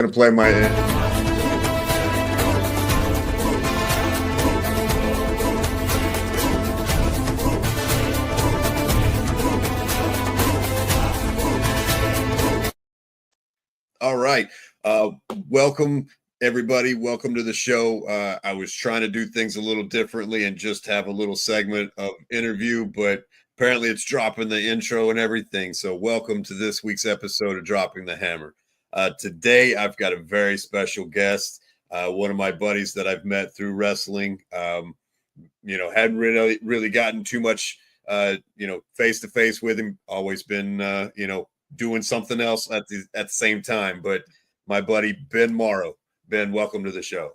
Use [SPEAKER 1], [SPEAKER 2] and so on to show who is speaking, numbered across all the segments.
[SPEAKER 1] Gonna play my. All right. Welcome everybody. Welcome to the show. I was trying to do things a little differently and just have a little segment of interview, but apparently it's dropping the intro and everything. So welcome to this week's episode of Dropping the Hammer. Today I've got a very special guest, one of my buddies that I've met through wrestling. Hadn't really gotten too much face to face with him. Always been doing something else at the same time. But my buddy Ben Morrow. Ben, welcome to the show.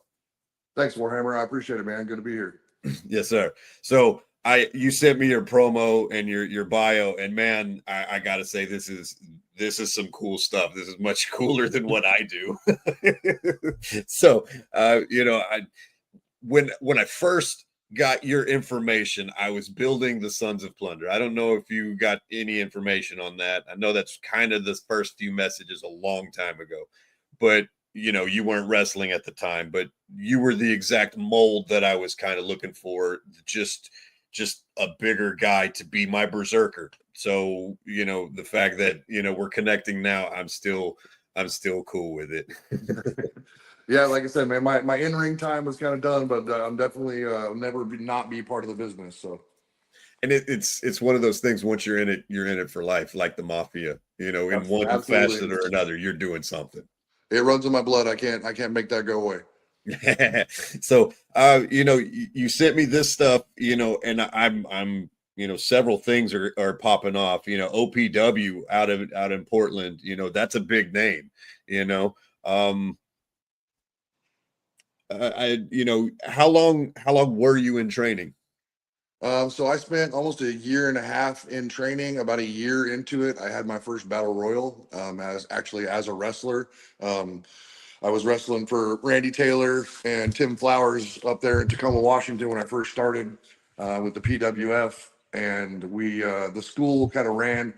[SPEAKER 2] Thanks, Warhammer. I appreciate it, man. Good to be here.
[SPEAKER 1] Yes, sir. So you sent me your promo and your bio, and man, I gotta say this is some cool stuff. This is much cooler than what I do. So when I first got your information, I was building the Sons of Plunder. I don't know if you got any information on that. I know that's kind of the first few messages a long time ago, but you weren't wrestling at the time, but you were the exact mold that I was kind of looking for, just a bigger guy to be my berserker. So, the fact that, we're connecting now, I'm still cool with it.
[SPEAKER 2] Yeah, like I said, man, my in-ring time was kind of done, but I'm definitely never not be part of the business. So,
[SPEAKER 1] and it's one of those things. Once you're in it for life, like the mafia. In one
[SPEAKER 2] absolutely.
[SPEAKER 1] facet or another, you're doing something.
[SPEAKER 2] It runs in my blood. I can't make that go away.
[SPEAKER 1] So, you sent me this stuff, and I'm several things are popping off. OPW out in Portland. That's a big name. How long were you in training?
[SPEAKER 2] So I spent almost a year and a half in training. About a year into it, I had my first battle royal as a wrestler. I was wrestling for Randy Taylor and Tim Flowers up there in Tacoma, Washington when I first started with the PWF. And the school kind of ran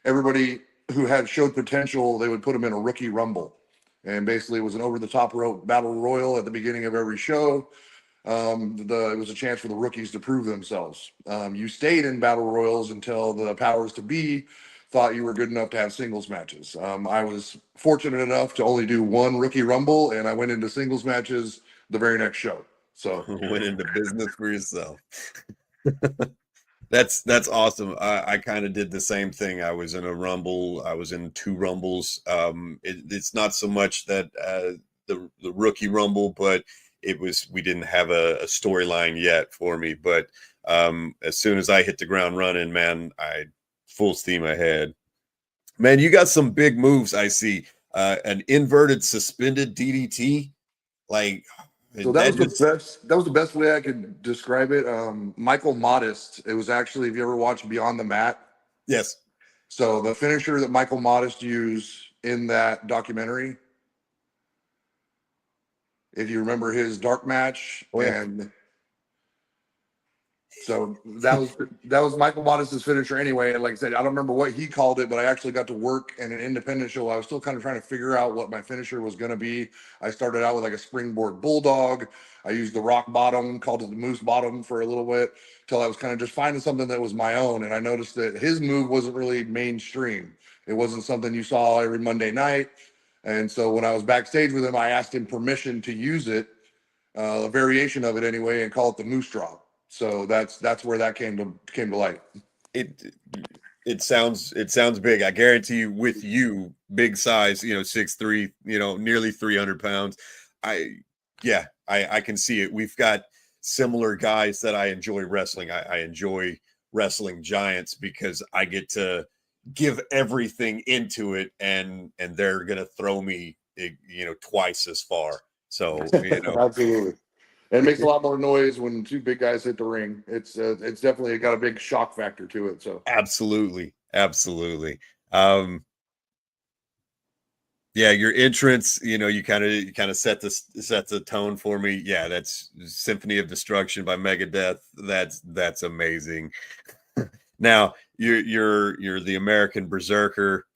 [SPEAKER 2] everybody who showed potential. They would put them in a rookie rumble. And basically it was an over-the-top rope battle royal at the beginning of every show. It was a chance for the rookies to prove themselves. You stayed in battle royals until the powers to be thought you were good enough to have singles matches. I was fortunate enough to only do one rookie rumble, and I went into singles matches the very next show. So
[SPEAKER 1] went into business for yourself. That's awesome. I kind of did the same thing. I was in a rumble. I was in 2 rumbles. It's not so much that the rookie rumble, but we didn't have a storyline yet for me. But as soon as I hit the ground running, man, I full steam ahead. Man, you got some big moves. I see an inverted suspended DDT, like.
[SPEAKER 2] So that was the best way I could describe it. Michael Modest. It was actually, if you ever watched Beyond the Mat.
[SPEAKER 1] Yes.
[SPEAKER 2] So the finisher that Michael Modest used in that documentary, if you remember his dark match, and so that was Michael Modest's finisher anyway. And like I said, I don't remember what he called it, but I actually got to work in an independent show. I was still kind of trying to figure out what my finisher was going to be. I started out with like a springboard bulldog. I used the rock bottom, called it the moose bottom for a little bit, till I was kind of just finding something that was my own. And I noticed that his move wasn't really mainstream. It wasn't something you saw every Monday night. And so when I was backstage with him, I asked him permission to use it, a variation of it anyway, and call it the moose drop. So that's where that came to light.
[SPEAKER 1] It sounds big. I guarantee you, with you, big size, 6'3", nearly 300 pounds. I can see it. We've got similar guys that I enjoy wrestling. I enjoy wrestling giants because I get to give everything into it, and they're gonna throw me, twice as far. So
[SPEAKER 2] Absolutely. It makes a lot more noise when 2 big guys hit the ring. It's definitely got a big shock factor to it. So
[SPEAKER 1] absolutely. Yeah, your entrance, you kind of set the tone for me. Yeah, that's Symphony of Destruction by Megadeth. That's amazing. Now you're the American Berserker,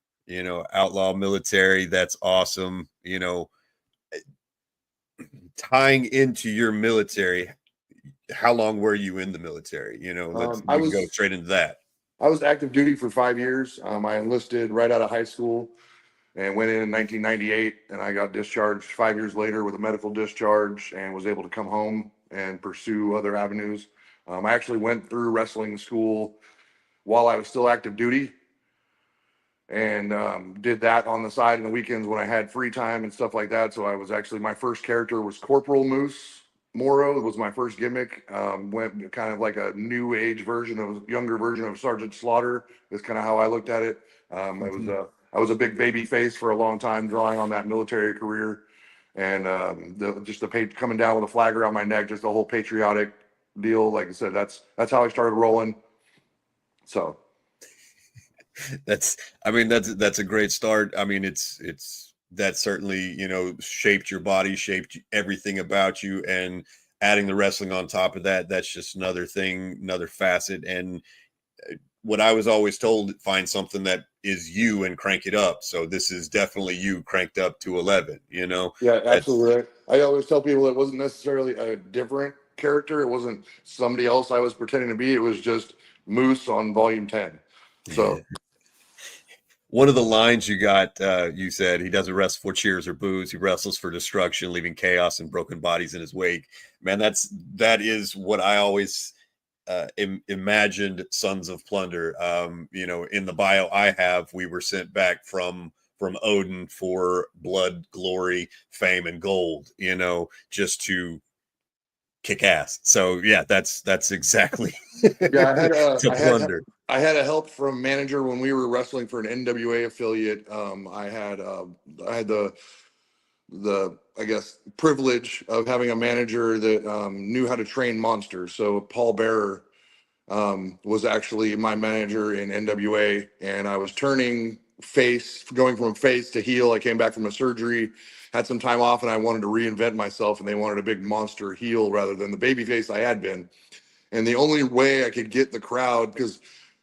[SPEAKER 1] outlaw military. That's awesome. tying into your military, how long were you in the military?
[SPEAKER 2] I
[SPEAKER 1] We can go
[SPEAKER 2] was
[SPEAKER 1] straight into that.
[SPEAKER 2] I was active duty for 5 years. I enlisted right out of high school and went in 1998, and I got discharged 5 years later with a medical discharge and was able to come home and pursue other avenues. I actually went through wrestling school while I was still active duty, and did that on the side in the weekends when I had free time and stuff like that. So I was actually, my first character was Corporal Moose Morrow. It was my first gimmick. Went kind of like a new age version of, younger version of Sergeant Slaughter. Is kind of how I looked at it. I was a big baby face for a long time, drawing on that military career, and just the page coming down with a flag around my neck, just the whole patriotic deal. Like I said, that's how I started rolling. So
[SPEAKER 1] That's, I mean, that's a great start. I mean, it's that certainly, shaped your body, shaped everything about you, and adding the wrestling on top of that, that's just another thing, another facet. And what I was always told, find something that is you and crank it up. So this is definitely you cranked up to 11,
[SPEAKER 2] yeah,
[SPEAKER 1] that's
[SPEAKER 2] absolutely right. I always tell people it wasn't necessarily a different character. It wasn't somebody else I was pretending to be. It was just Moose on volume 10. So
[SPEAKER 1] one of the lines you got. You said he doesn't wrestle for cheers or boos. He wrestles for destruction, leaving chaos and broken bodies in his wake. Man, that is what I always imagined Sons of Plunder. In the bio I have, we were sent back from Odin for blood, glory, fame, and gold. Just to kick ass. So yeah, that's exactly
[SPEAKER 2] yeah,
[SPEAKER 1] to plunder.
[SPEAKER 2] I had a help from manager when we were wrestling for an NWA affiliate. I had the I guess privilege of having a manager that knew how to train monsters. So Paul Bearer was actually my manager in NWA, and I was turning face, going from face to heel. I came back from a surgery, had some time off, and I wanted to reinvent myself, and they wanted a big monster heel rather than the baby face I had been. And the only way I could get the crowd, because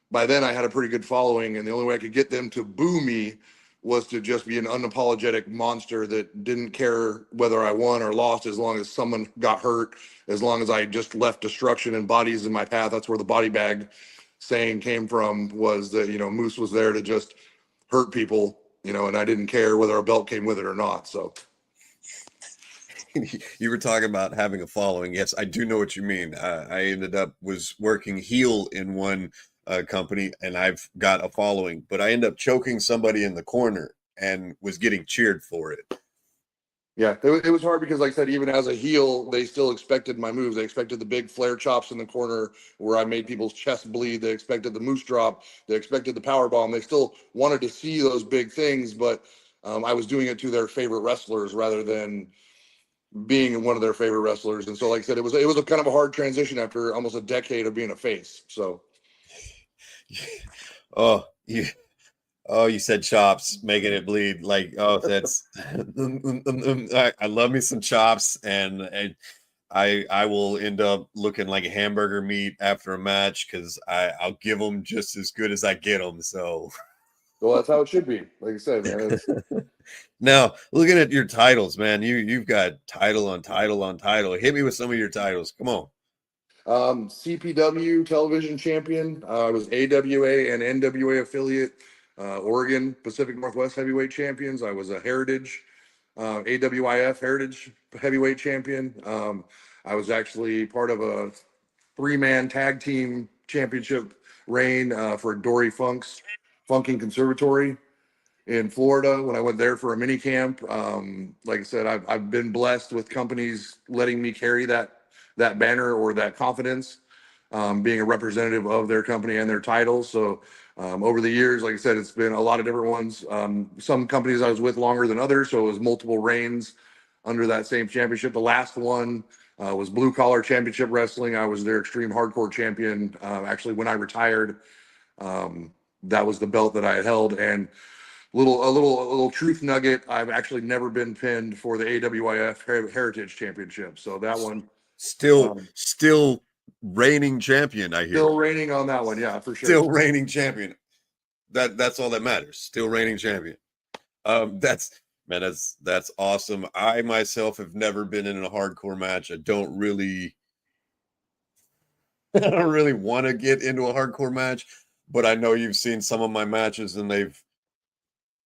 [SPEAKER 2] by then I had a pretty good following, and the only way I could get them to boo me was to just be an unapologetic monster that didn't care whether I won or lost, as long as someone got hurt, as long as I just left destruction and bodies in my path. That's where the body bag saying came from, was that, Moose was there to just hurt people, and I didn't care whether a belt came with it or not. So
[SPEAKER 1] You were talking about having a following. Yes, I do know what you mean. I ended up was working heel in one company, and I've got a following, but I ended up choking somebody in the corner and was getting cheered for it.
[SPEAKER 2] yeah, it was hard because, like I said, even as a heel, they still expected my moves. They expected the big flare chops in the corner where I made people's chest bleed. They expected the moose drop. They expected the power bomb. They still wanted to see those big things, but I was doing it to their favorite wrestlers rather than being one of their favorite wrestlers. And so, like I said, it was a kind of a hard transition after almost a decade of being a face. So
[SPEAKER 1] Oh, you said chops, making it bleed. Like, oh, that's I love me some chops, and I will end up looking like a hamburger meat after a match because I'll give them just as good as I get them. So
[SPEAKER 2] well, that's how it should be. Like I said, man, it's
[SPEAKER 1] now looking at your titles, man, you've got title on title on title. Hit me with some of your titles. Come on.
[SPEAKER 2] CPW television champion. I was AWA and NWA affiliate. Oregon Pacific Northwest heavyweight champions. I was a Heritage, AWIF Heritage heavyweight champion. I was actually part of a three-man tag team championship reign for Dory Funk's Funking Conservatory in Florida when I went there for a mini camp. Like I said, I've been blessed with companies letting me carry that banner or that confidence, being a representative of their company and their titles. So over the years, like I said, it's been a lot of different ones. Some companies I was with longer than others, so it was multiple reigns under that same championship. The last one was Blue Collar Championship Wrestling. I was their Extreme Hardcore champion. Actually, when I retired, that was the belt that I had held. And a little truth nugget. I've actually never been pinned for the AWIF Heritage Championship. So that one,
[SPEAKER 1] Still,
[SPEAKER 2] um,
[SPEAKER 1] still reigning champion, I hear.
[SPEAKER 2] still reigning on that one. Yeah, for sure.
[SPEAKER 1] Still reigning champion. That's all that matters. Still reigning champion. That's Man, that's awesome. I myself have never been in a hardcore match. I don't really want to get into a hardcore match, but I know you've seen some of my matches and they've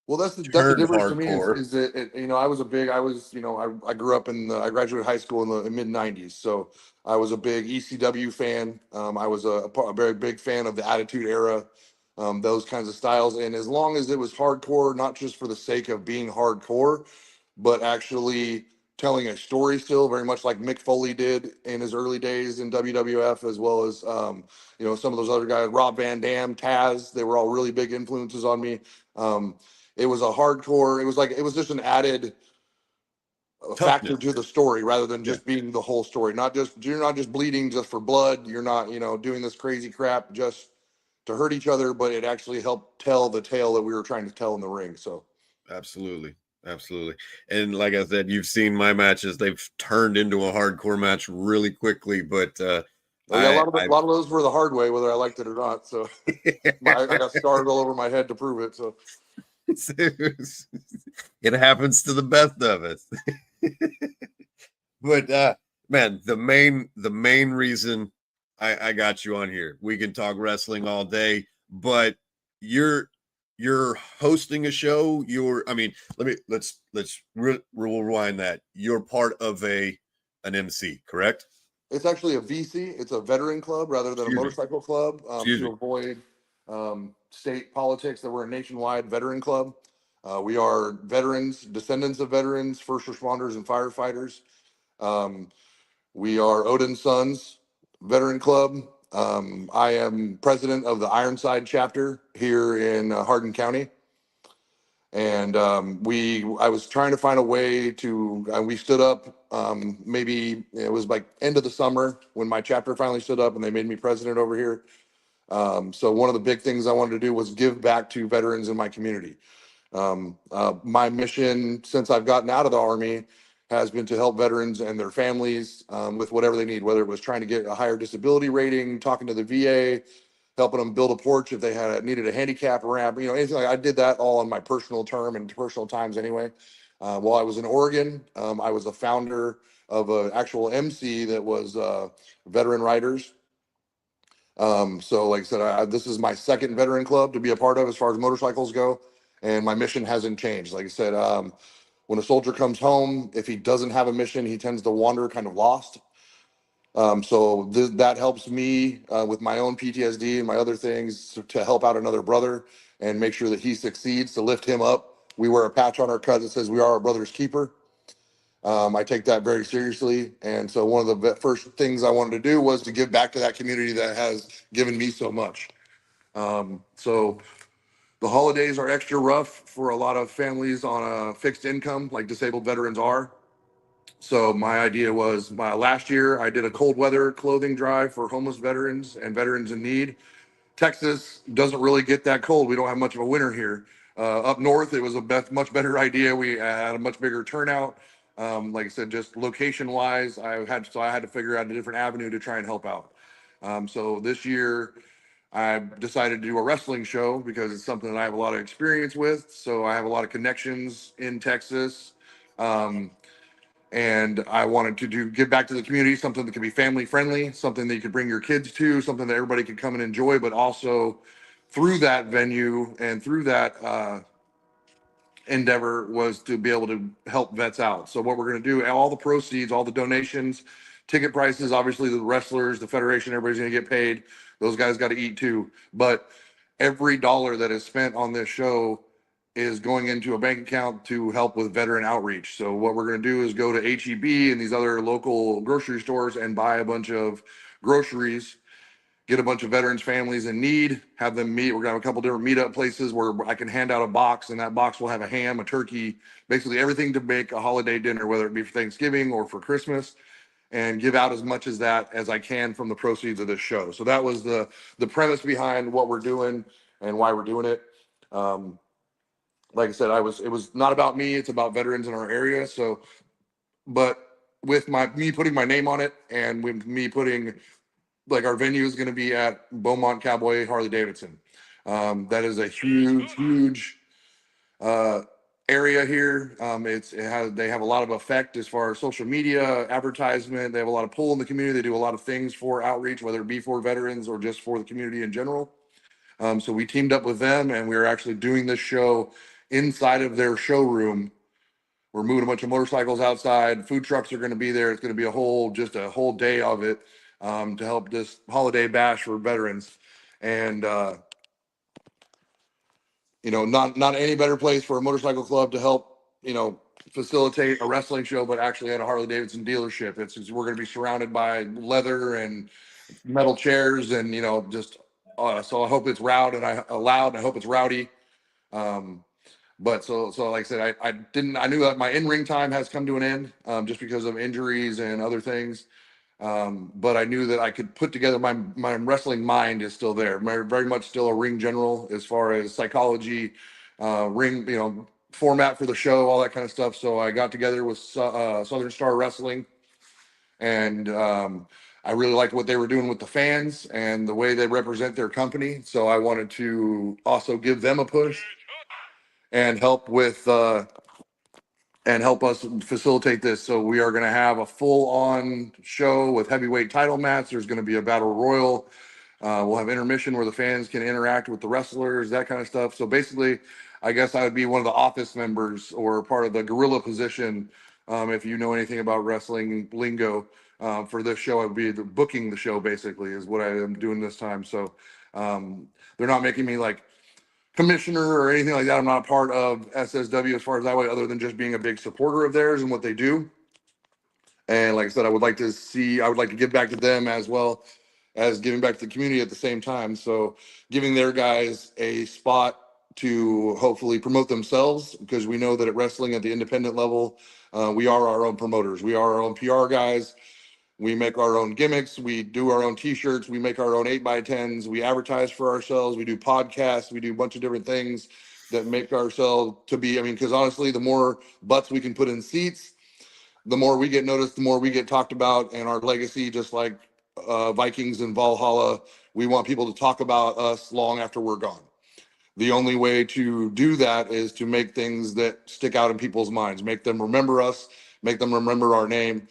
[SPEAKER 2] Well, that's the
[SPEAKER 1] turned
[SPEAKER 2] difference for me
[SPEAKER 1] hardcore.
[SPEAKER 2] is that I grew up I graduated high school in the mid '90s, so I was a big ECW fan. I was a very big fan of the Attitude Era, those kinds of styles. And as long as it was hardcore, not just for the sake of being hardcore, but actually telling a story, still very much like Mick Foley did in his early days in WWF, as well as some of those other guys, Rob Van Dam, Taz. They were all really big influences on me. Um, it was a hardcore. It was just an added factor
[SPEAKER 1] Toughness.
[SPEAKER 2] to the story rather than
[SPEAKER 1] Yeah,
[SPEAKER 2] just being the whole story. Not just You're not just bleeding just for blood. You're not doing this crazy crap just to hurt each other, but it actually helped tell the tale that we were trying to tell in the ring. So.
[SPEAKER 1] absolutely. Absolutely. And like I said, you've seen my matches. They've turned into a hardcore match really quickly, but
[SPEAKER 2] Oh yeah, a
[SPEAKER 1] I
[SPEAKER 2] lot of those were the hard way, whether I liked it or not. So I got scarred all over my head to prove it. So
[SPEAKER 1] it happens to the best of us. But man, the main reason I got you on here, we can talk wrestling all day, but you're you're hosting a show. I mean, let's rewind that. You're part of an MC, correct?
[SPEAKER 2] it's actually a VC. It's a veteran club rather than a
[SPEAKER 1] Excuse me.
[SPEAKER 2] motorcycle club,
[SPEAKER 1] Excuse
[SPEAKER 2] to
[SPEAKER 1] me.
[SPEAKER 2] avoid state politics. That we're a nationwide veteran club. We are veterans, descendants of veterans, first responders, and firefighters. Um, we are Odin's Sons Veteran Club. I am president of the Ironside chapter here in Hardin County. And I was trying to find a way to, we stood up, maybe it was like end of the summer when my chapter finally stood up and they made me president over here. So one of the big things I wanted to do was give back to veterans in my community. My mission since I've gotten out of the Army has been to help veterans and their families with whatever they need, whether it was trying to get a higher disability rating, talking to the VA, helping them build a porch if they needed a handicap ramp, anything like. I did that all on my personal term and personal times anyway. While I was in Oregon, I was a founder of an actual MC that was Veteran Riders. So like I said, this is my second veteran club to be a part of as far as motorcycles go, and my mission hasn't changed. Like I said, when a soldier comes home, if he doesn't have a mission, he tends to wander kind of lost. That helps me with my own PTSD and my other things to help out another brother and make sure that he succeeds, to lift him up. We wear a patch on our cut that says we are our brother's keeper. I take that very seriously. And so one of the first things I wanted to do was to give back to that community that has given me so much. So the holidays are extra rough for a lot of families on a fixed income, like disabled veterans are. So my idea was, last year I did a cold weather clothing drive for homeless veterans and veterans in need. Texas doesn't really get that cold. We don't have much of a winter here. Up north, it was much better idea. We had a much bigger turnout. Like I said, just location wise, I had to figure out a different avenue to try and help out. So this year, I decided to do a wrestling show because it's something that I have a lot of experience with. So I have a lot of connections in Texas. Um, and I wanted to give back to the community, something that could be family friendly, something that you could bring your kids to, something that everybody could come and enjoy, but also through that venue and through that endeavor was to be able to help vets out. So what we're going to do, all the proceeds, all the donations, ticket prices, obviously the wrestlers, the federation, everybody's going to get paid. Those guys got to eat too. But every dollar that is spent on this show is going into a bank account to help with veteran outreach. So what we're going to do is go to HEB and these other local grocery stores and buy a bunch of groceries, get a bunch of veterans families in need, have them meet. We're gonna have a couple different meetup places where I can hand out a box, and that box will have a ham, a turkey, basically everything to make a holiday dinner, whether it be for Thanksgiving or for Christmas, and give out as much as that as I can from the proceeds of this show. So that was the premise behind what we're doing and why we're doing it. Um, like I said, it was not about me, it's about veterans in our area. So, but with me putting my name on it, and with me putting, like, our venue is going to be at Beaumont Cowboy Harley Davidson. That is a huge uh, area here. They have a lot of effect as far as social media, advertisement. They have a lot of pull in the community. They do a lot of things for outreach, whether it be for veterans or just for the community in general. So we teamed up with them, and we are actually doing this show inside of their showroom. We're moving a bunch of motorcycles outside. Food trucks are going to be there. It's going to be just a whole day of it, to help this holiday bash for veterans. And not any better place for a motorcycle club to help, facilitate a wrestling show, but actually at a Harley Davidson dealership. We're going to be surrounded by leather and metal chairs, and just so I hope it's loud, and I hope it's rowdy. Um, but so like I said, I knew that my in ring time has come to an end, just because of injuries and other things. But I knew that I could put together my wrestling mind is still there. Very much still a ring general as far as psychology, ring, format for the show, all that kind of stuff. So I got together with Southern Star Wrestling, and I really liked what they were doing with the fans and the way they represent their company. So I wanted to also give them a push and help us facilitate this. So we are going to have a full-on show with heavyweight title match. There's going to be a battle royal. We'll have intermission where the fans can interact with the wrestlers, that kind of stuff. So basically, I guess I would be one of the office members or part of the gorilla position. If you know anything about wrestling lingo, for this show, I would be booking the show. Basically, is what I am doing this time. So they're not making me like commissioner or anything like that. I'm not part of SSW as far as that way, other than just being a big supporter of theirs and what they do. And like I said, I would like to give back to them as well as giving back to the community at the same time. So giving their guys a spot to hopefully promote themselves, because we know that at wrestling at the independent level, we are our own promoters. We are our own PR guys. We make our own gimmicks. We do our own T-shirts. We make our own 8x10s. We advertise for ourselves. We do podcasts. We do a bunch of different things that make ourselves to be. I mean, because honestly, the more butts we can put in seats, the more we get noticed, the more we get talked about, and our legacy, just like Vikings and Valhalla, we want people to talk about us long after we're gone. The only way to do that is to make things that stick out in people's minds, make them remember us, make them remember our name.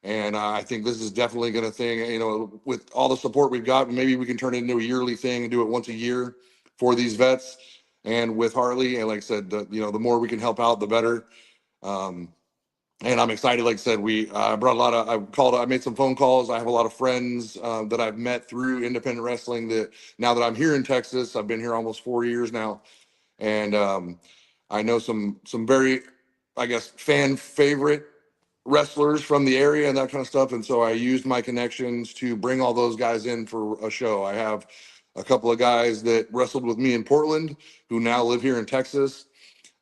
[SPEAKER 2] And I think this is definitely going to thing, with all the support we've got, maybe we can turn it into a yearly thing and do it once a year for these vets. And with Harley, and like I said, the more we can help out, the better. Um, and I'm excited. Like I said, I made some phone calls. I have a lot of friends that I've met through independent wrestling that now that I'm here in Texas, I've been here almost 4 years now. And I know some very, I guess, fan favorite wrestlers from the area and that kind of stuff. And so I used my connections to bring all those guys in for a show. I have a couple of guys that wrestled with me in Portland who now live here in Texas.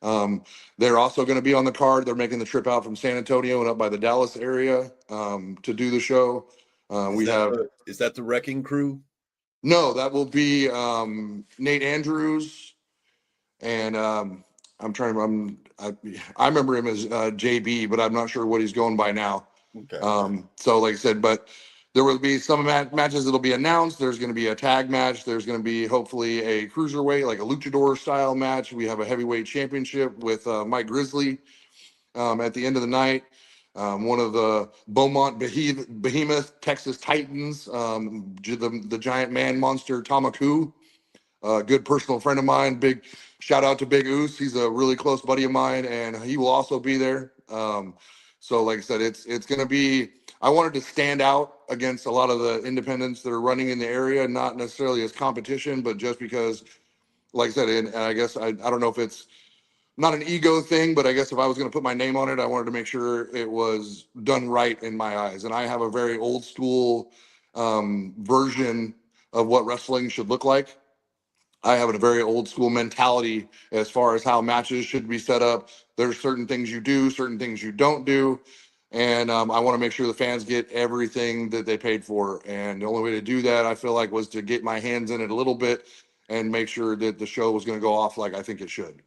[SPEAKER 2] Um, they're also going to be on the card. They're making the trip out from San Antonio and up by the Dallas area to do the show.
[SPEAKER 1] Is that the Wrecking Crew?
[SPEAKER 2] No, that will be Nate Andrews, and I'm trying to. I remember him as JB, but I'm not sure what he's going by now.
[SPEAKER 1] Okay.
[SPEAKER 2] So like I said, but there will be some matches that'll be announced. There's going to be a tag match. There's going to be hopefully a cruiserweight, like a luchador style match. We have a heavyweight championship with Mike Grizzly at the end of the night. One of the Beaumont Behemoth Texas Titans, the giant man monster Tamaku, a good personal friend of mine. Big shout out to Big Oos. He's a really close buddy of mine, and he will also be there. So, like I said, it's going to be. I wanted to stand out against a lot of the independents that are running in the area, not necessarily as competition, but just because, like I said, and I guess I don't know if it's not an ego thing, but I guess if I was going to put my name on it, I wanted to make sure it was done right in my eyes. And I have a very old school version of what wrestling should look like. I have a very old school mentality as far as how matches should be set up. There's certain things you do, certain things you don't do. And I want to make sure the fans get everything that they paid for. And the only way to do that, I feel like, was to get my hands in it a little bit and make sure that the show was going to go off like I think it should.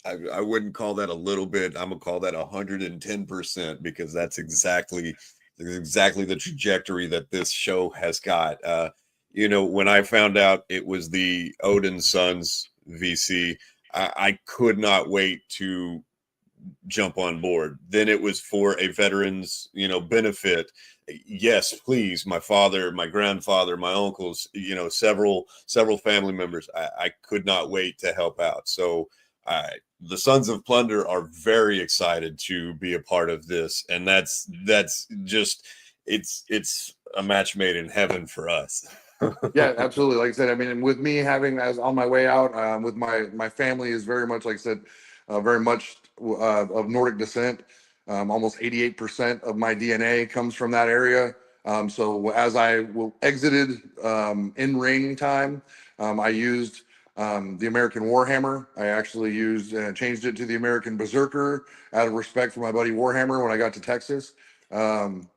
[SPEAKER 1] I wouldn't call that a little bit. I'm gonna call that 110%, because that's exactly the trajectory that this show has got. When I found out it was the Odin Sons VC, I could not wait to jump on board. Then it was for a veterans, benefit. Yes, please. My father, my grandfather, my uncles, several family members. I could not wait to help out. So the Sons of Plunder are very excited to be a part of this, and that's just it's a match made in heaven for us.
[SPEAKER 2] Yeah, absolutely. Like I said, I mean, with me having as on my way out, with my family is very much, like I said, very much of Nordic descent. Almost 88% of my DNA comes from that area. So as I exited in ring time, I used the American Warhammer. I actually used changed it to the American Berserker out of respect for my buddy Warhammer when I got to Texas. Um,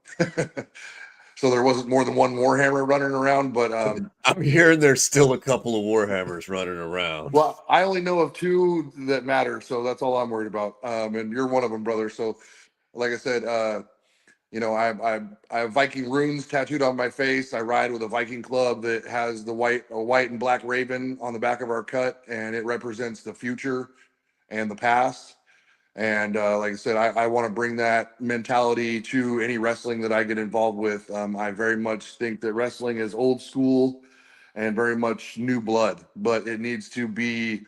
[SPEAKER 2] so there wasn't more than one Warhammer running around. But
[SPEAKER 1] I'm hearing there's still a couple of Warhammers running around.
[SPEAKER 2] well, I only know of two that matter, so that's all I'm worried about. And you're one of them, brother. So, like I said, I have Viking runes tattooed on my face. I ride with a Viking club that has a white and black raven on the back of our cut, and it represents the future and the past. And like I said, I want to bring that mentality to any wrestling that I get involved with. I very much think that wrestling is old school and very much new blood, but it needs to be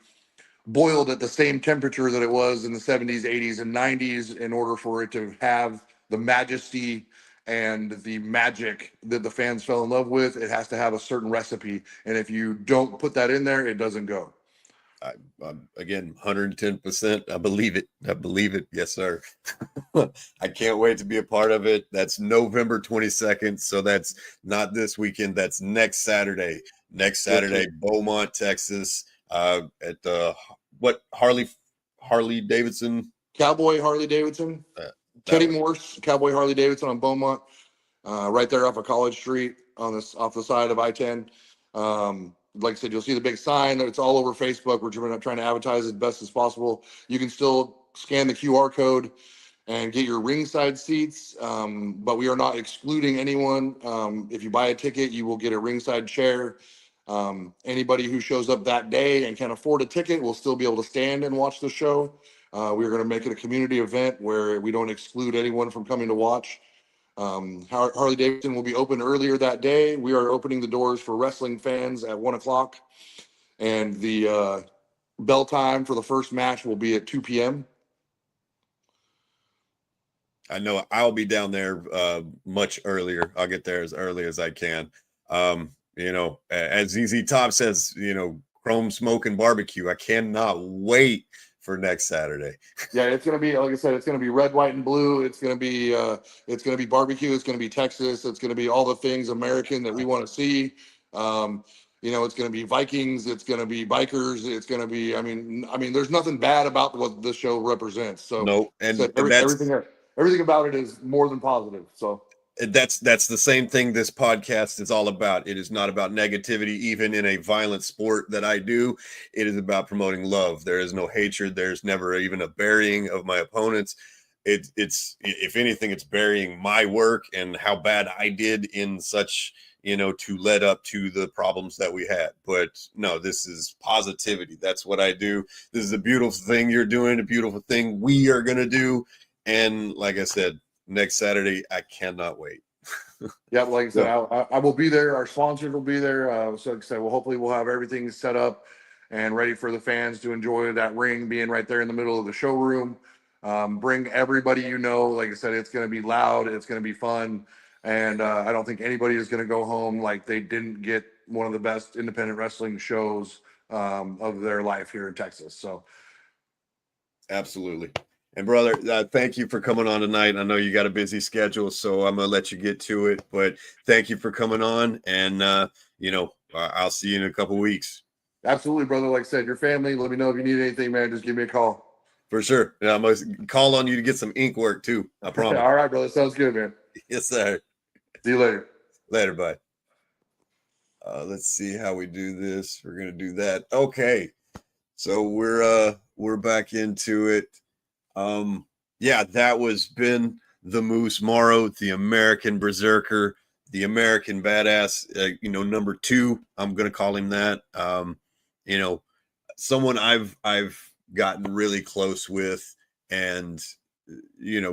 [SPEAKER 2] boiled at the same temperature that it was in the 70s, 80s, and 90s in order for it to have the majesty and the magic that the fans fell in love with. It has to have a certain recipe. And if you don't put that in there, it doesn't go.
[SPEAKER 1] I'm again 110%. I believe it. I believe it. Yes, sir. I can't wait to be a part of it. That's November 22nd. So that's not this weekend. That's next Saturday. Next
[SPEAKER 2] Yes, sir.
[SPEAKER 1] Saturday, Beaumont, Texas. At the what Harley Davidson.
[SPEAKER 2] Cowboy Harley Davidson.
[SPEAKER 1] That
[SPEAKER 2] Teddy
[SPEAKER 1] one.
[SPEAKER 2] Morse, Cowboy Harley Davidson on Beaumont, right there off of College Street on this off the side of I-10. Like I said, you'll see the big sign. It's all over Facebook. We're trying to advertise as best as possible. You can still scan the QR code and get your ringside seats, but we are not excluding anyone. If you buy a ticket, you will get a ringside chair. Anybody who shows up that day and can afford a ticket will still be able to stand and watch the show. We're going to make it a community event where we don't exclude anyone from coming to watch. Harley Davidson will be open earlier that day. We are opening the doors for wrestling fans at 1 o'clock, and the bell time for the first match will be at 2 p.m.
[SPEAKER 1] I know I'll be down there much earlier. I'll get there as early as I can. As ZZ Top says, chrome smoke and barbecue. I cannot wait for next Saturday.
[SPEAKER 2] Yeah, it's gonna be, like I said, it's gonna be red, white, and blue. It's gonna be barbecue. It's gonna be Texas. It's gonna be all the things American that we want to see. It's gonna be Vikings. It's gonna be bikers. It's gonna be. I mean, there's nothing bad about what this show represents. So,
[SPEAKER 1] No,
[SPEAKER 2] so
[SPEAKER 1] and that's
[SPEAKER 2] everything about it is more than positive. So.
[SPEAKER 1] that's the same thing this podcast is all about. It is not about negativity, even in a violent sport that I do. It is about promoting love. There is no hatred. There's never even a burying of my opponents. It's if anything, it's burying my work and how bad I did in such, to lead up to the problems that we had. But no, this is positivity. That's what I do. This is a beautiful thing you're doing, a beautiful thing we are going to do. And like I said, next Saturday, I cannot wait.
[SPEAKER 2] Yeah, like I said,
[SPEAKER 1] So,
[SPEAKER 2] I will be there. Our sponsors will be there. So like I said, well, hopefully we'll have everything set up and ready for the fans to enjoy that ring being right there in the middle of the showroom. Bring everybody you know. Like I said, it's going to be loud. It's going to be fun. And I don't think anybody is going to go home like they didn't get one of the best independent wrestling shows of their life here in Texas. So
[SPEAKER 1] absolutely. And brother, thank you for coming on tonight. I know you got a busy schedule, so I'm gonna let you get to it. But thank you for coming on, and I'll see you in a couple weeks
[SPEAKER 2] absolutely, brother. Like I said, your family, let me know if you need anything, man. Just give me a call.
[SPEAKER 1] for sure. And I'm gonna call on you to get some ink work too. I promise.
[SPEAKER 2] All right, brother. Sounds good, man.
[SPEAKER 1] Yes, sir.
[SPEAKER 2] See you later.
[SPEAKER 1] Later, bye. Let's see how we do this. We're gonna do that. Okay, so we're back into it. Yeah, that was Ben the Moose Morrow, the American Berserker, the American Badass. Number 2. I'm gonna call him that. You know, someone I've gotten really close with, and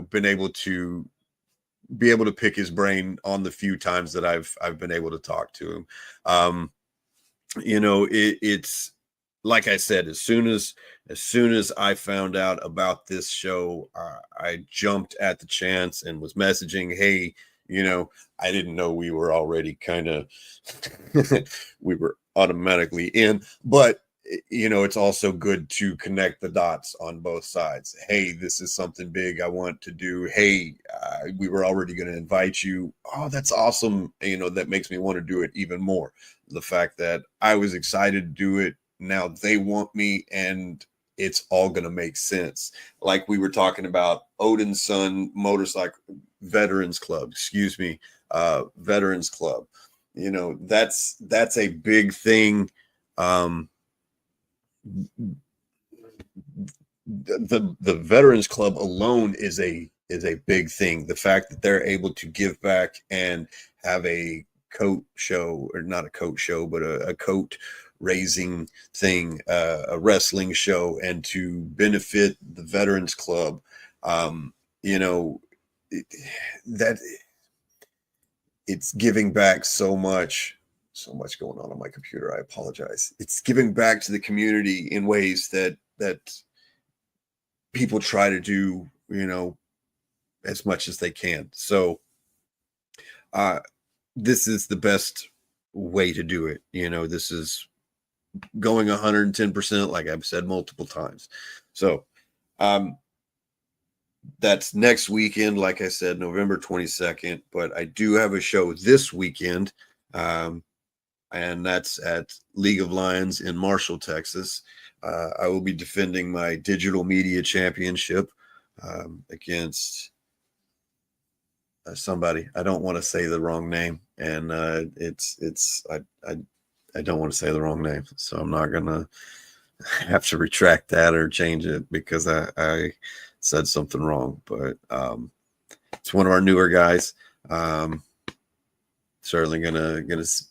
[SPEAKER 1] been able to pick his brain on the few times that I've been able to talk to him. It's like I said, as soon as I found out about this show, I jumped at the chance and was messaging, hey, I didn't know we were already kind of we were automatically in, but it's also good to connect the dots on both sides. Hey, this is something big I want to do. Hey, we were already going to invite you. Oh, that's awesome. That makes me want to do it even more. The fact that I was excited to do it, now they want me, and it's all going to make sense. Like we were talking about Odin's Son Motorcycle Veterans Club, Veterans Club. That's a big thing. The Veterans Club alone is a big thing. The fact that they're able to give back and have a coat show, or not a coat show, but a coat raising thing, a wrestling show, and to benefit the Veterans Club, that it's giving back so much. So much going on my computer. I apologize. It's giving back to the community in ways that people try to do, as much as they can. So this is the best way to do it. This is going 110%, like I've said multiple times. So that's next weekend, like I said, November 22nd. But I do have a show this weekend, and that's at League of Lions in Marshall, Texas. I will be defending my digital media championship against somebody. I don't want to say the wrong name, and I don't want to say the wrong name, so I'm not gonna have to retract that or change it because I said something wrong. But it's one of our newer guys. Certainly gonna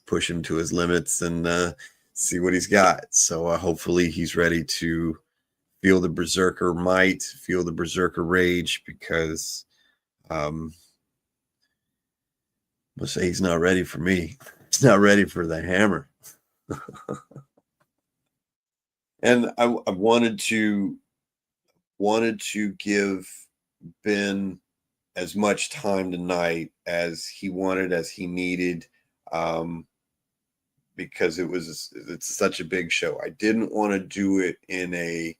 [SPEAKER 1] push him to his limits and see what he's got. So hopefully he's ready to feel the berserker might, feel the berserker rage, because let's say he's not ready for me. He's not ready for the hammer. And I wanted to give Ben as much time tonight as he wanted, as he needed, because it's such a big show. I didn't want to do it in a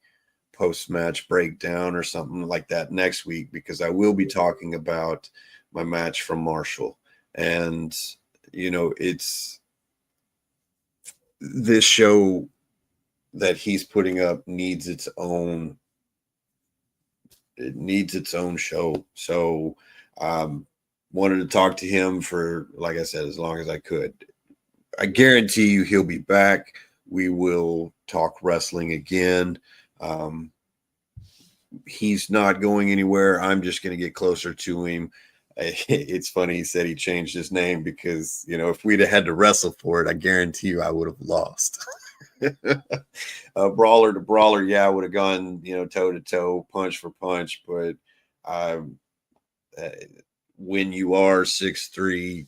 [SPEAKER 1] post-match breakdown or something like that next week, because I will be talking about my match from Marshall. And it's this show that he's putting up needs its own show. So wanted to talk to him for, like I said, as long as I could. I guarantee you he'll be back. We will talk wrestling again. He's not going anywhere. I'm just going to get closer to him. It's funny he said he changed his name because, if we'd have had to wrestle for it, I guarantee you I would have lost. Brawler to brawler, yeah, I would have gone, toe to toe, punch for punch. But when you are 6'3",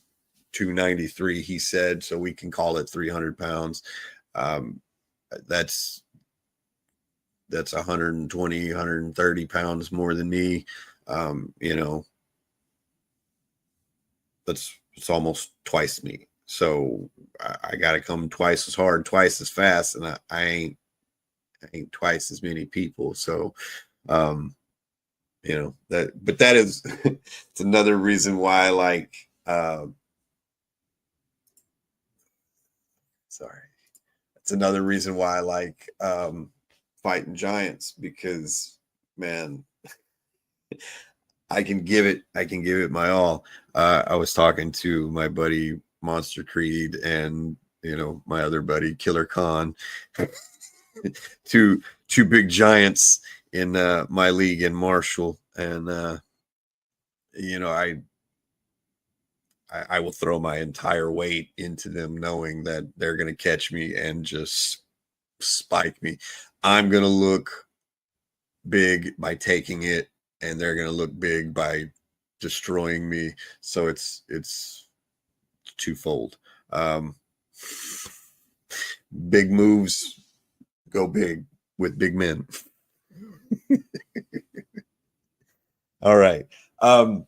[SPEAKER 1] 293, he said, so we can call it 300 pounds. That's 120, 130 pounds more than me. It's almost twice me. So I got to come twice as hard, twice as fast, and I ain't twice as many people. So, but that is it's another reason why I like. It's another reason why I like fighting giants, because, man, I can give it my all. I was talking to my buddy Monster Creed and my other buddy Killer Khan, two big giants in my league in Marshall, and I will throw my entire weight into them, knowing that they're going to catch me and just spike me. I'm going to look big by taking it, and they're going to look big by destroying me. So it's twofold. Big moves go big with big men. All right. That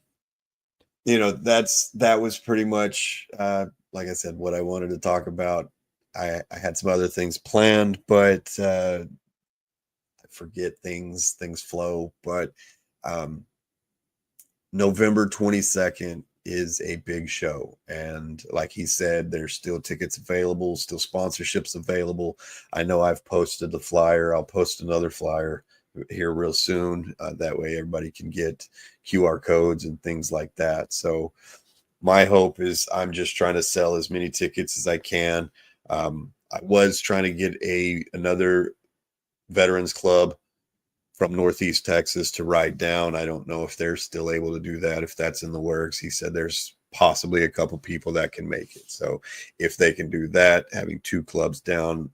[SPEAKER 1] was pretty much like I said, what I wanted to talk about. I had some other things planned, but I forget things flow. But November 22nd is a big show, and like he said, there's still tickets available, still sponsorships available. I know I've posted the flyer. I'll post another flyer here real soon. That way everybody can get QR codes and things like that. So my hope is I'm just trying to sell as many tickets as I can. I was trying to get another veterans club from Northeast Texas to ride down. I don't know if they're still able to do that, if that's in the works. He said there's possibly a couple people that can make it. So if they can do that, having two clubs down,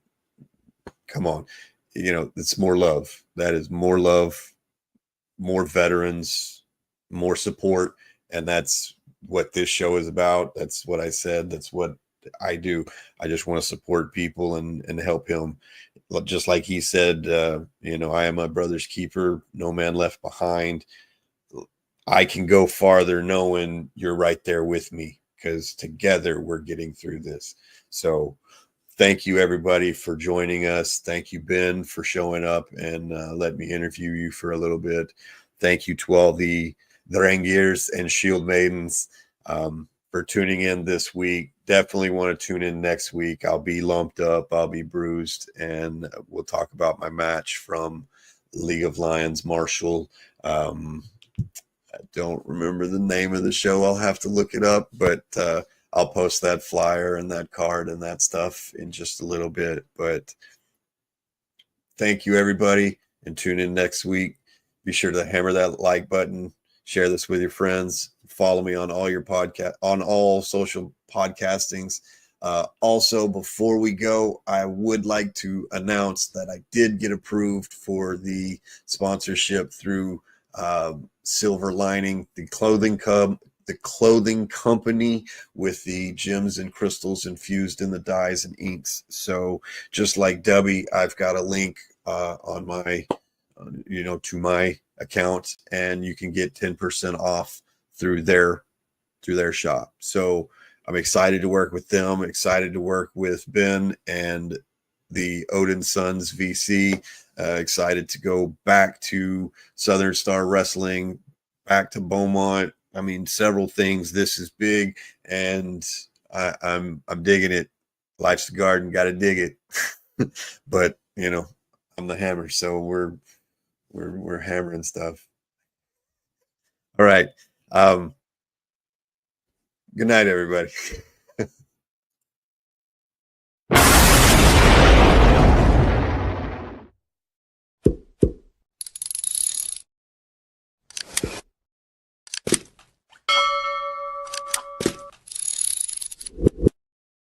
[SPEAKER 1] come on, it's more love. That is more love, more veterans, more support. And that's what this show is about. That's what I said. That's what I do. I just want to support people and help him. Just like he said, I am my brother's keeper, no man left behind. I can go farther knowing you're right there with me, because together we're getting through this. So thank you, everybody, for joining us. Thank you, Ben, for showing up and let me interview you for a little bit. Thank you to all the Drangiers and Shield Maidens for tuning in this week. Definitely want to tune in next week. I'll be lumped up. I'll be bruised. And we'll talk about my match from League of Lions Marshall. I don't remember the name of the show. I'll have to look it up, but I'll post that flyer and that card and that stuff in just a little bit. But thank you, everybody, and tune in next week. Be sure to hammer that like button, share this with your friends, follow me on all social podcastings. Also, before we go, I would like to announce that I did get approved for the sponsorship through Silver Lining, the clothing company with the gems and crystals infused in the dyes and inks. So just like Debbie, I've got a link on my to my account, and you can get 10% off through their shop. So I'm excited to work with them, excited to work with Ben and the Odin Sons VC. Excited to go back to Southern Star Wrestling, back to Beaumont. I mean, several things. This is big, and I'm digging it. Life's a garden, got to dig it. But I'm the hammer, so we're hammering stuff. All right. Good night, everybody.